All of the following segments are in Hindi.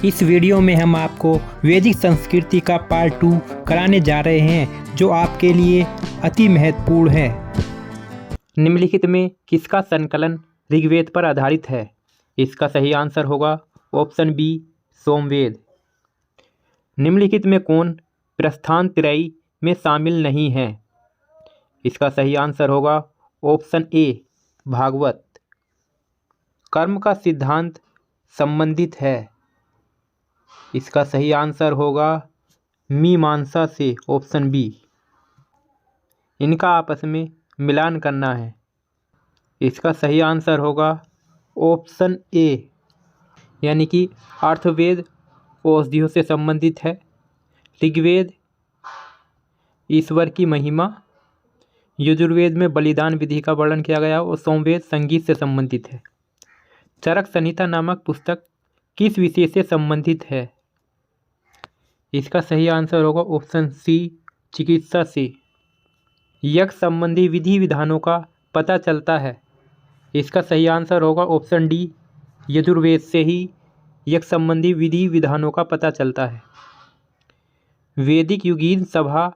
इस वीडियो में हम आपको वैदिक संस्कृति का पार्ट 2 कराने जा रहे हैं जो आपके लिए अति महत्वपूर्ण है। निम्नलिखित में किसका संकलन ऋग्वेद पर आधारित है? इसका सही आंसर होगा ऑप्शन बी सोमवेद। निम्नलिखित में कौन प्रस्थान त्रयी में शामिल नहीं है? इसका सही आंसर होगा ऑप्शन ए भागवत। कर्म का सिद्धांत संबंधित है। इसका सही आंसर होगा मीमांसा से, ऑप्शन बी। इनका आपस में मिलान करना है। इसका सही आंसर होगा ऑप्शन ए, यानी कि अर्थवेद औषधियों से संबंधित है, ऋग्वेद ईश्वर की महिमा, यजुर्वेद में बलिदान विधि का वर्णन किया गया और सोमवेद संगीत से संबंधित है। चरक संहिता नामक पुस्तक किस विषय से संबंधित है? इसका सही आंसर होगा ऑप्शन सी चिकित्सा से। यज्ञ संबंधी विधि विधानों का पता चलता है। इसका सही आंसर होगा ऑप्शन डी यजुर्वेद से ही यज्ञ संबंधी विधि विधानों का पता चलता है। वैदिक युगीन सभा,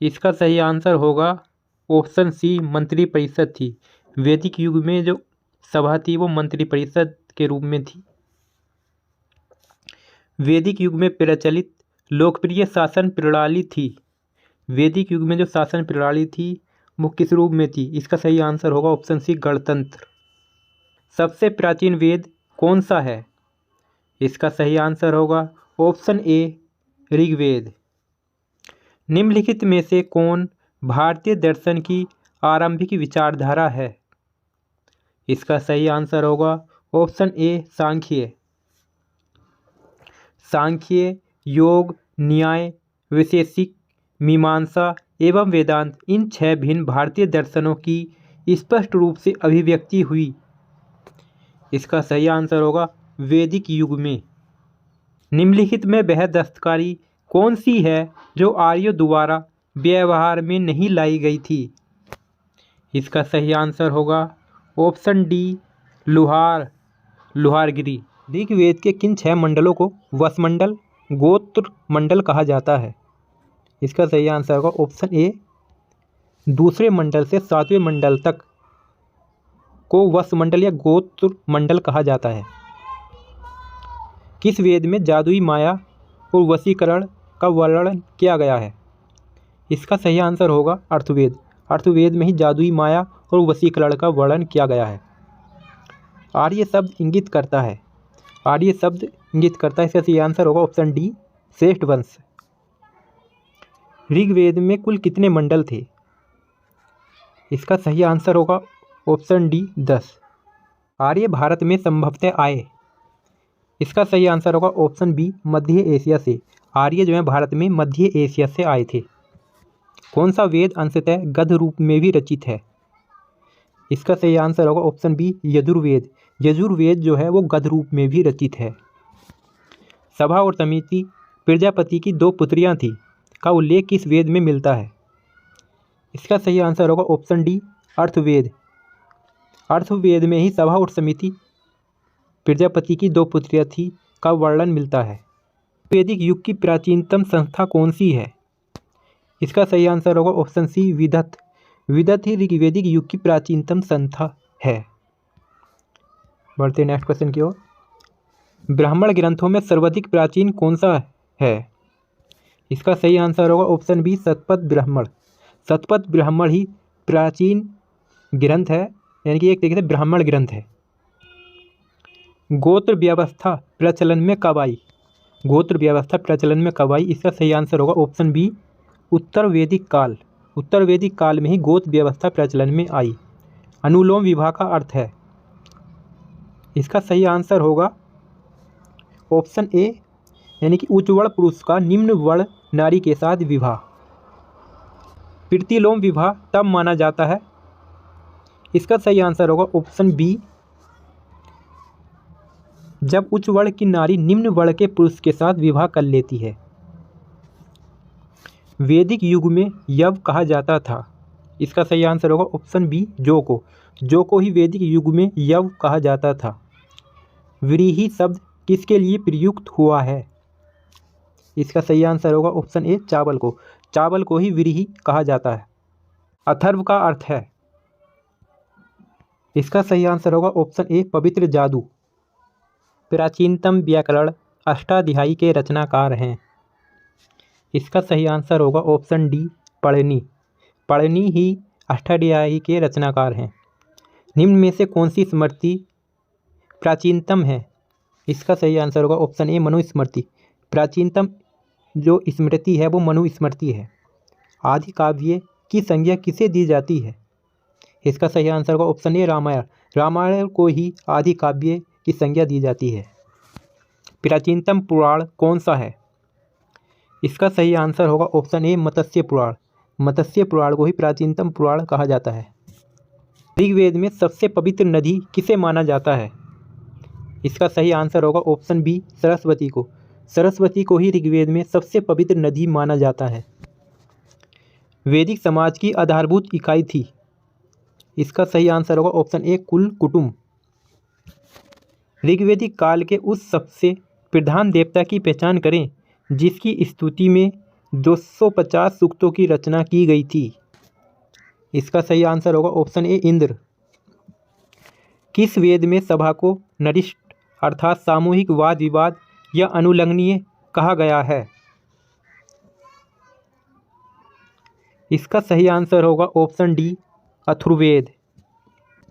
इसका सही आंसर होगा ऑप्शन सी मंत्री परिषद थी। वैदिक युग में जो सभा थी वो मंत्री परिषद के रूप में थी। वैदिक युग में प्रचलित लोकप्रिय शासन प्रणाली थी। वैदिक युग में जो शासन प्रणाली थी वो किस रूप में थी? इसका सही आंसर होगा ऑप्शन सी गणतंत्र। सबसे प्राचीन वेद कौन सा है? इसका सही आंसर होगा ऑप्शन ए ऋग्वेद। निम्नलिखित में से कौन भारतीय दर्शन की आरंभिक विचारधारा है? इसका सही आंसर होगा ऑप्शन ए सांख्य। सांख्य, योग, न्याय, वैशेषिक, मीमांसा एवं वेदांत, इन 6 भिन्न भारतीय दर्शनों की स्पष्ट रूप से अभिव्यक्ति हुई। इसका सही आंसर होगा वैदिक युग में। निम्नलिखित में वह दस्तकारी कौन सी है जो आर्यों द्वारा व्यवहार में नहीं लाई गई थी? इसका सही आंसर होगा ऑप्शन डी लुहारगिरी। ऋग्वेद के किन 6 मंडलों को वसमंडल, गोत्र मंडल कहा जाता है? इसका सही आंसर होगा ऑप्शन ए दूसरे मंडल से 7वें मंडल तक को वसमंडल या गोत्र मंडल कहा जाता है। किस वेद में जादुई माया और वशीकरण का वर्णन किया गया है? इसका सही आंसर होगा अर्थवेद। अर्थवेद में ही जादुई माया और वशीकरण का वर्णन किया गया है। आर्य शब्द इंगित करता है। इसका सही आंसर होगा ऑप्शन डी श्रेष्ठ वंश। ऋग्वेद में कुल कितने मंडल थे? इसका सही आंसर होगा ऑप्शन डी 10। आर्य भारत में संभवतः आए। इसका सही आंसर होगा ऑप्शन बी मध्य एशिया से। आर्य जो है भारत में मध्य एशिया से आए थे। कौन सा वेद अंशतः गद्य रूप में भी रचित है? इसका सही आंसर होगा ऑप्शन बी यजुर्वेद। यजुर्वेद जो है वो गद्य रूप में भी रचित है। सभा और समिति प्रजापति की 2 पुत्रियां थी का उल्लेख किस वेद में मिलता है? इसका सही आंसर होगा ऑप्शन डी अर्थवेद। अर्थवेद में ही सभा और समिति प्रजापति की 2 पुत्रियां थी का वर्णन मिलता है। वैदिक युग की प्राचीनतम संस्था कौन सी है? इसका सही आंसर होगा ऑप्शन सी विदत। विदत ही ऋग्वैदिक युग की प्राचीनतम संस्था है। बढ़ते नेक्स्ट क्वेश्चन की ओर। ब्राह्मण ग्रंथों में सर्वाधिक प्राचीन कौन सा है? इसका सही आंसर होगा ऑप्शन बी शतपथ ब्राह्मण। शतपथ ब्राह्मण ही प्राचीन ग्रंथ है, यानी कि एक तरीके से ब्राह्मण ग्रंथ है। गोत्र व्यवस्था प्रचलन में कब आई? गोत्र व्यवस्था प्रचलन में कब आई? इसका सही आंसर होगा ऑप्शन बी उत्तर वैदिक काल। उत्तर वैदिक काल में ही गोत्र व्यवस्था प्रचलन में आई। अनुलोम विवाह का अर्थ है? इसका सही आंसर होगा ऑप्शन ए, यानी कि उच्च वर्ण पुरुष का निम्न वर्ण नारी के साथ विवाह। प्रतिलोम विवाह तब माना जाता है। इसका सही आंसर होगा ऑप्शन बी जब उच्च वर्ण की नारी निम्न वर्ण के पुरुष के साथ विवाह कर लेती है। वैदिक युग में यव कहा जाता था। इसका सही आंसर होगा ऑप्शन बी जो को ही वैदिक युग में यव कहा जाता था। व्रीहि शब्द किसके लिए प्रयुक्त हुआ है? इसका सही आंसर होगा ऑप्शन ए चावल को। चावल को ही व्रीहि कहा जाता है। अथर्व का अर्थ है? इसका सही आंसर होगा ऑप्शन ए पवित्र जादू। प्राचीनतम व्याकरण अष्टाध्यायी के रचनाकार हैं। इसका सही आंसर होगा ऑप्शन डी पढ़नी। पढ़नी ही अष्टाध्यायी के रचनाकार हैं। निम्न में से कौन सी स्मृति प्राचीनतम है? इसका सही आंसर होगा ऑप्शन ए मनुस्मृति। प्राचीनतम जो स्मृति है वो मनुस्मृति है। आदि काव्य की संज्ञा किसे दी जाती है? इसका सही आंसर होगा ऑप्शन ए रामायण। रामायण को ही आदि काव्य की संज्ञा दी जाती है। प्राचीनतम पुराण कौन सा है? इसका सही आंसर होगा ऑप्शन ए मत्स्य पुराण। मत्स्य पुराण को ही प्राचीनतम पुराण कहा जाता है। ऋग्वेद में सबसे पवित्र नदी किसे माना जाता है? इसका सही आंसर होगा ऑप्शन बी सरस्वती को। सरस्वती को ही ऋग्वेद में सबसे पवित्र नदी माना जाता है। वैदिक समाज की आधारभूत इकाई थी। इसका सही आंसर होगा ऑप्शन ए कुल कुटुंब। ऋग्वेदिक काल के उस सबसे प्रधान देवता की पहचान करें जिसकी स्तुति में 250 सूक्तों की रचना की गई थी। इसका सही आंसर होगा ऑप्शन ए इंद्र। किस वेद में सभा को नरिष्ट अर्थात सामूहिक वाद विवाद या अनुलंघनीय कहा गया है? इसका सही आंसर होगा ऑप्शन डी अथर्ववेद।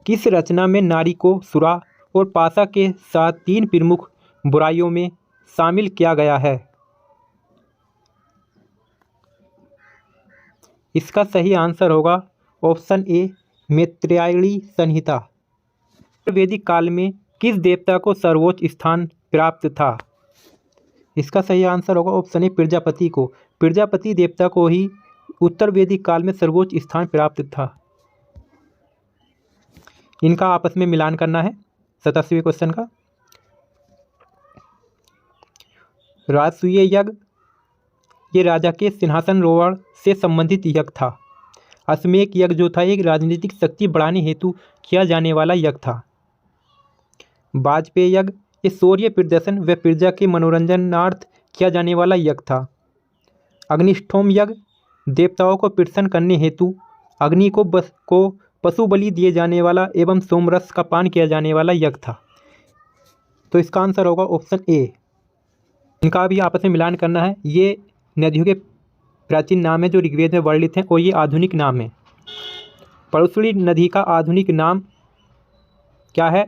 किस रचना में नारी को सुरा और पाशा के साथ 3 प्रमुख बुराइयों में शामिल किया गया है? इसका सही आंसर होगा ऑप्शन ए मैत्रेयी संहिता। वैदिक काल में किस देवता को सर्वोच्च स्थान प्राप्त था? इसका सही आंसर होगा ऑप्शन ए प्रजापति को। प्रजापति देवता को ही उत्तर वैदिक काल में सर्वोच्च स्थान प्राप्त था। इनका आपस में मिलान करना है 87वें क्वेश्चन का। राजसूय यज्ञ ये राजा के सिंहासनारोहण से संबंधित यज्ञ था। अश्वमेध यज्ञ जो था एक राजनीतिक शक्ति बढ़ाने हेतु किया जाने वाला यज्ञ था। वाजपेय यज्ञ ये शौर्य प्रदर्शन व प्रजा के मनोरंजनार्थ किया जाने वाला यज्ञ था। अग्निष्ठोम यज्ञ देवताओं को प्रसन्न करने हेतु अग्नि को पशु बलि दिए जाने वाला एवं सोमरस का पान किया जाने वाला यज्ञ था। तो इसका आंसर होगा ऑप्शन ए। इनका भी आपस में मिलान करना है। ये नदियों के प्राचीन नाम है जो ऋग्वेद में वर्णित हैं और ये आधुनिक नाम है। परुशली नदी का आधुनिक नाम क्या है?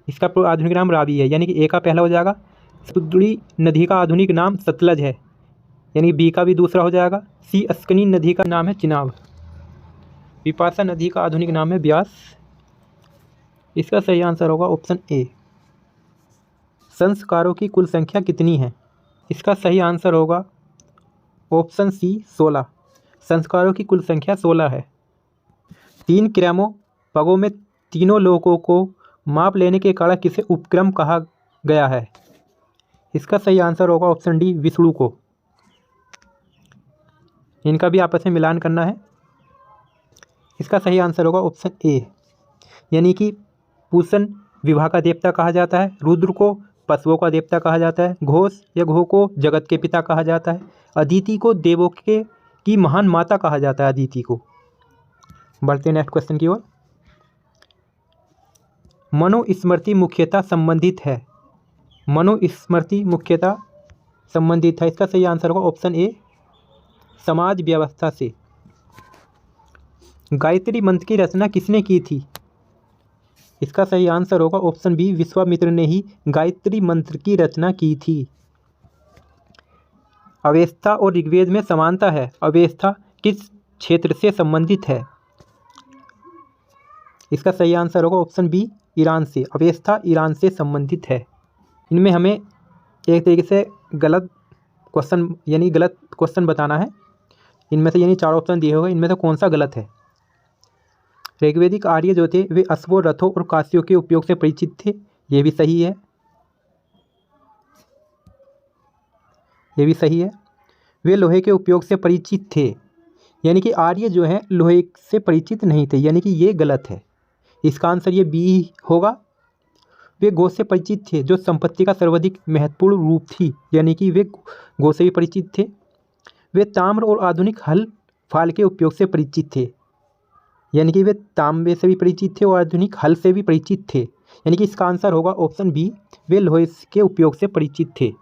इसका आधुनिक नाम रावी है, यानी कि ए का पहला हो जाएगा। परुशली नदी का आधुनिक नाम सतलज है, यानी बी का भी दूसरा हो जाएगा। सी अस्कनी नदी का नाम है चिनाब। विपाशा नदी का आधुनिक नाम है ब्यास। इसका सही आंसर होगा ऑप्शन ए। संस्कारों की कुल संख्या कितनी है? इसका सही आंसर होगा ऑप्शन सी 16। संस्कारों की कुल संख्या 16 है। 3 क्रमों पगों में तीनों लोकों को माप लेने के कारण किसे उपक्रम कहा गया है? इसका सही आंसर होगा ऑप्शन डी विष्णु को। इनका भी आपस में मिलान करना है। इसका सही आंसर होगा ऑप्शन ए, यानी कि पूषण विवाह का देवता कहा जाता है। रुद्र को पशुओं का देवता कहा जाता है। घोष या घो को जगत के पिता कहा जाता है। अदिति को देवों की महान माता कहा जाता है। अदिति को। बढ़ते हैं नेक्स्ट क्वेश्चन की ओर। मनुस्मृति मुख्यतः संबंधित है। मनुस्मृति मुख्यतः संबंधित है। इसका सही आंसर होगा ऑप्शन ए समाज व्यवस्था से। गायत्री मंत्र की रचना किसने की थी? इसका सही आंसर होगा ऑप्शन बी विश्वामित्र ने ही गायत्री मंत्र की रचना की थी। अवेस्ता और ऋग्वेद में समानता है। अवेस्ता किस क्षेत्र से संबंधित है? इसका सही आंसर होगा ऑप्शन बी ईरान से। अवेस्ता ईरान से संबंधित है। इनमें हमें एक तरीके से गलत क्वेश्चन बताना है। इनमें से यानी 4 ऑप्शन दिए हुए, इनमें से कौन सा गलत है? ऋग्वेदिक आर्य जो थे वे अश्वों, रथों और काशियों के उपयोग से परिचित थे। ये भी सही है। ये भी सही है। वे लोहे के उपयोग से परिचित थे, यानी कि आर्य जो हैं लोहे से परिचित नहीं थे, यानी कि ये गलत है। इसका आंसर ये बी होगा। वे गो से परिचित थे जो संपत्ति का सर्वाधिक महत्वपूर्ण रूप थी, यानी कि वे गो से भी परिचित थे। वे ताम्र और आधुनिक हल फाल के उपयोग से परिचित थे, यानी कि वे तांबे से भी परिचित थे और आधुनिक हल से भी परिचित थे, यानी कि इसका आंसर होगा ऑप्शन बी, वे लोहे के उपयोग से परिचित थे।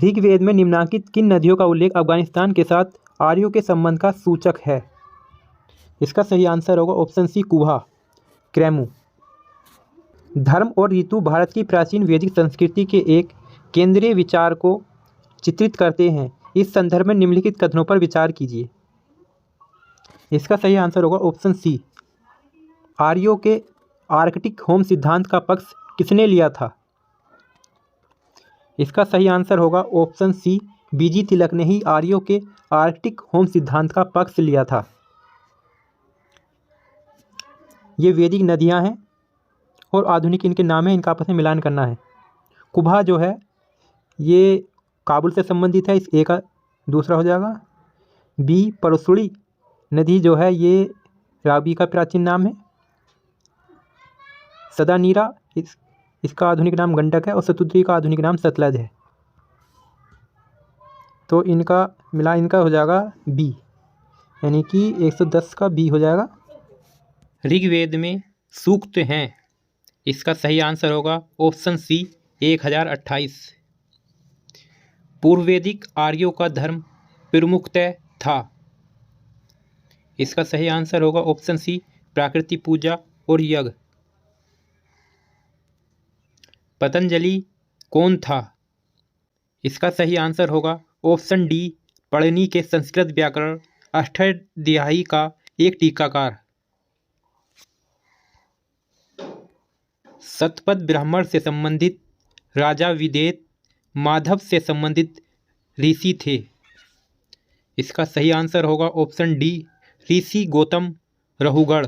ऋग्वेद में निम्नलिखित किन नदियों का उल्लेख अफगानिस्तान के साथ आर्यों के संबंध का सूचक है? इसका सही आंसर होगा ऑप्शन सी, कुहा, क्रेमू। धर्म और ऋतु भारत की प्राचीन वैदिक संस्कृति के एक केंद्रीय विचार को चित्रित करते हैं। इस संदर्भ में निम्नलिखित कथनों पर विचार कीजिए। इसका सही आंसर होगा ऑप्शन सी, आर्यों के आर्कटिक होम सिद्धांत का पक्ष किसने लिया था? इसका सही आंसर होगा ऑप्शन सी, बीजी तिलक ने ही आर्यों के आर्कटिक होम सिद्धांत का पक्ष लिया था। ये वैदिक नदियां हैं और आधुनिक इनके नाम है, इनका आपस में मिलान करना है। कुभा जो है ये काबुल से संबंधित है, इस ए का दूसरा हो जाएगा। बी, परसुड़ी नदी जो है ये रावी का प्राचीन नाम है। सदानीरा इसका आधुनिक नाम गंडक है और सतुद्री का आधुनिक नाम सतलज है। तो इनका मिला इनका हो जाएगा बी, यानी कि 110 का बी हो जाएगा। ऋग्वेद में सूक्त हैं, इसका सही आंसर होगा ऑप्शन सी, 1028। पूर्ववैदिक आर्यों का धर्म प्रमुखतः था। इसका सही आंसर होगा ऑप्शन सी, प्रकृति पूजा और यज्ञ। पतंजलि कौन था? इसका सही आंसर होगा ऑप्शन डी, पढ़नी के संस्कृत व्याकरण अष्टाध्यायी का एक टीकाकार। शतपथ ब्राह्मण से संबंधित राजा विदेत माधव से संबंधित ऋषि थे। इसका सही आंसर होगा ऑप्शन डी, ऋषि गौतम रहुगढ़।